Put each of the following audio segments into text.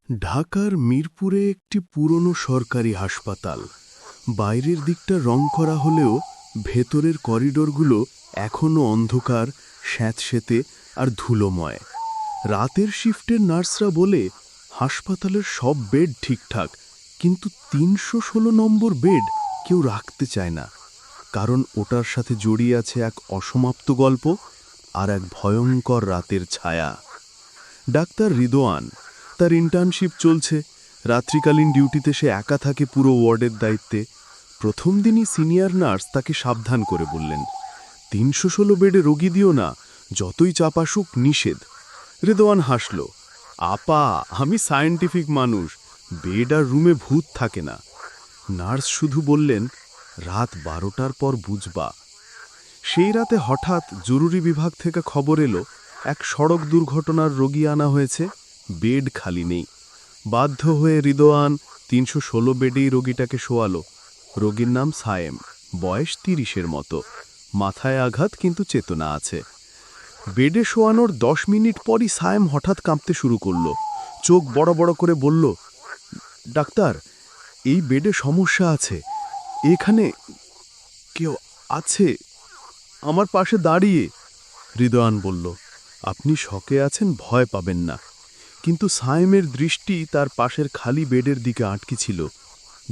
ঢাকার মিরপুরে একটি পুরনো সরকারি হাসপাতাল। বাইরের দিকটা রং করা হলেও ভেতরের করিডোরগুলো এখনও অন্ধকার, স্যাঁতসেঁতে আর ধুলোময়। রাতের শিফটের নার্সরা বলে হাসপাতালের সব বেড ঠিকঠাক, কিন্তু ৩১৬ নম্বর বেড কেউ রাখতে চায় না, কারণ ওটার সাথে জড়িয়ে আছে এক অসমাপ্ত গল্প আর এক ভয়ঙ্কর রাতের ছায়া। ডাক্তার রিদোয়ান, তার ইন্টার্নশিপ চলছে। রাত্রিকালীন ডিউটিতে সে একা থাকে পুরো ওয়ার্ডের দায়িত্বে। প্রথম দিনই সিনিয়র নার্স তাকে সাবধান করে বললেন, ৩১৬ বেডে রোগী দিও না, যতই চাপ আসুক নিষেধ। রিদোয়ান হাসল, আপা, আমি সায়েন্টিফিক মানুষ, বেড আর রুমে ভূত থাকে না। নার্স শুধু বললেন, রাত ১২টার পর বুঝবা। সেই রাতে হঠাৎ জরুরি বিভাগ থেকে খবর এলো, এক সড়ক দুর্ঘটনার রোগী আনা হয়েছে, বেড খালি নেই। বাধ্য হয়ে রিদোয়ান ৩১৬ বেডেই রোগীটাকে শোয়ালো। রোগীর নাম সায়েম, বয়স ৩০-এর মতো, মাথায় আঘাত কিন্তু চেতনা আছে। বেডে শোয়ানোর ১০ মিনিট পরই সায়েম হঠাৎ কাঁপতে শুরু করলো। চোখ বড় বড় করে বলল, ডাক্তার, এই বেডে সমস্যা আছে, এখানে কেউ আছে আমার পাশে দাঁড়িয়ে। রিদোয়ান বলল, আপনি শকে আছেন, ভয় পাবেন না। কিন্তু সায়েমের দৃষ্টি তার পাশের খালি বেডের দিকে আটকে ছিল,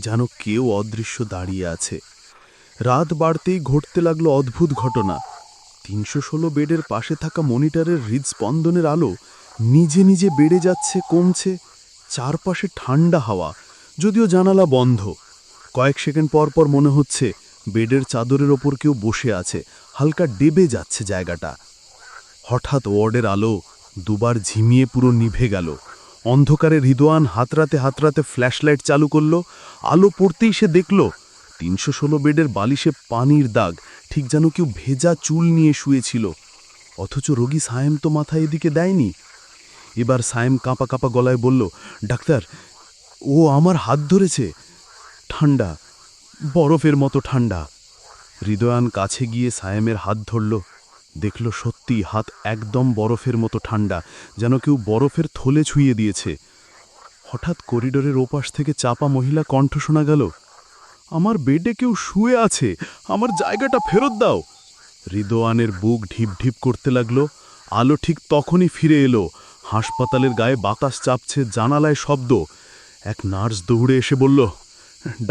যেন কেউ অদৃশ্য দাঁড়িয়ে আছে। রাত বাড়তেই ঘটতে লাগলো অদ্ভুত ঘটনা। ৩১৬ বেডের পাশে থাকা মনিটরের হৃদস্পন্দনের আলো নিজে নিজে বেড়ে যাচ্ছে, কমছে। চারপাশে ঠান্ডা হাওয়া, যদিও জানালা বন্ধ। কয়েক সেকেন্ড পর পর মনে হচ্ছে বেডের চাদরের ওপর কেউ বসে আছে, হালকা ডেবে যাচ্ছে জায়গাটা। হঠাৎ ওয়ার্ডের আলো দুবার ঝিমিয়ে পুরো নিভে গেল। অন্ধকারে রিদোয়ান হাতড়াতে ফ্ল্যাশলাইট চালু করল। আলো পড়তেই সে দেখল ৩১৬ বেডের বালিশে পানির দাগ, ঠিক যেন কেউ ভেজা চুল নিয়ে শুয়েছিল। অথচ রোগী সায়েম তো মাথা এদিকে দেয়নি। এবার সায়েম কাঁপা কাঁপা গলায় বলল, ডাক্তার, ও আমার হাত ধরেছে, ঠান্ডা, বরফের মতো ঠান্ডা। রিদোয়ান কাছে গিয়ে সায়েমের হাত ধরল, দেখল সত্যি হাত একদম বরফের মতো ঠান্ডা, যেন কেউ বরফের থলে ছুঁয়ে দিয়েছে। হঠাৎ করিডোরের ওপাশ থেকে চাপা মহিলা কণ্ঠ শোনা গেল, আমার বেডে কেউ শুয়ে আছে, আমার জায়গাটা ফেরত দাও। রিদোয়ানের বুক ঢিপ ঢিপ করতে লাগলো। আলো ঠিক তখনই ফিরে এলো। হাসপাতালের গায়ে বাতাস চাপছে, জানালায় শব্দ। এক নার্স দৌড়ে এসে বলল,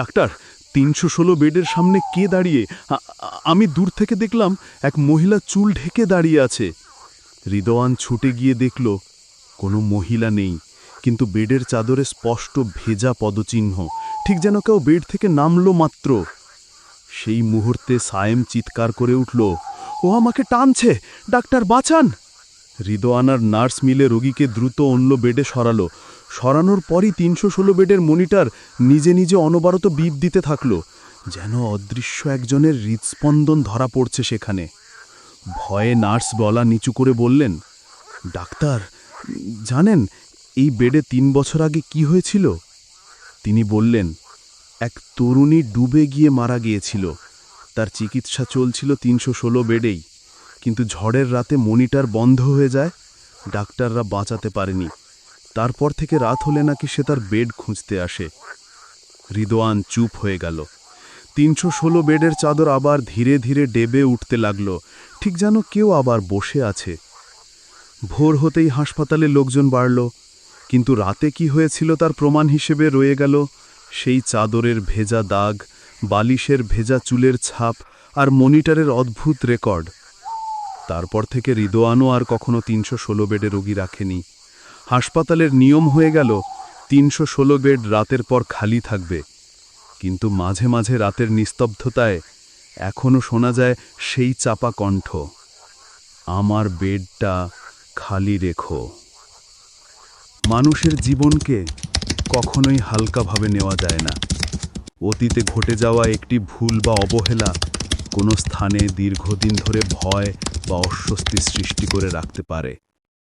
ডাক্তার, ৩১৬ বেডের সামনে কে দাঁড়িয়ে? আমি দূর থেকে দেখলাম এক মহিলা চুল ঢেকে দাঁড়িয়ে আছে। রিদোয়ান ছুটে গিয়ে দেখল কোনো মহিলা নেই, কিন্তু বেডের চাদরে স্পষ্ট ভেজা পদচিহ্ন, ঠিক যেন কেউ বেড থেকে নামলো মাত্র। সেই মুহূর্তে সায়েম চিৎকার করে উঠল, ও আমাকে টানছে, ডাক্তার বাঁচান। রিদোয়ান আর নার্স মিলে রোগীকে দ্রুত অন্য বেডে সরালো। সরানোর পরই ৩১৬ বেডের মনিটর নিজে নিজে অনবরত বিপ দিতে থাকল, যেন অদৃশ্য একজনের হৃদস্পন্দন ধরা পড়ছে সেখানে। ভয়ে নার্স গলা নিচু করে বললেন, ডাক্তার, জানেন এই বেডে ৩ বছর আগে কি হয়েছিল? তিনি বললেন, এক তরুণী ডুবে গিয়ে মারা গিয়েছিল। তার চিকিৎসা চলছিল ৩১৬ বেডেই, কিন্তু ঝড়ের রাতে মনিটর বন্ধ হয়ে যায়, ডাক্তাররা বাঁচাতে পারেনি। তারপর থেকে রাত হলে নাকি সে তার বেড খুঁজতে আসে। রিদোয়ান চুপ হয়ে গেল। ৩১৬ বেডের চাদর আবার ধীরে ধীরে ডেবে উঠতে লাগল, ঠিক যেন কেউ আবার বসে আছে। ভোর হতেই হাসপাতালে লোকজন বাড়ল, কিন্তু রাতে কি হয়েছিল তার প্রমাণ হিসেবে রয়ে গেল সেই চাদরের ভেজা দাগ, বালিশের ভেজা চুলের ছাপ আর মনিটরের অদ্ভুত রেকর্ড। তারপর থেকে রিদোয়ানও আর কখনো ৩১৬ বেডে রোগী রাখেনি। হাসপাতালের নিয়ম হয়ে গেল ৩১৬ বেড রাতের পর খালি থাকবে। কিন্তু মাঝে মাঝে রাতের নিস্তব্ধতায় এখনো শোনা যায় সেই চাপা কণ্ঠ, আমার বেডটা খালি রেখো। মানুষের জীবনকে কখনোই হালকাভাবে নেওয়া যায় না। অতীতে ঘটে যাওয়া একটি ভুল বা অবহেলা কোনো স্থানে দীর্ঘদিন ধরে ভয় বা অস্বস্তি সৃষ্টি করে রাখতে পারে।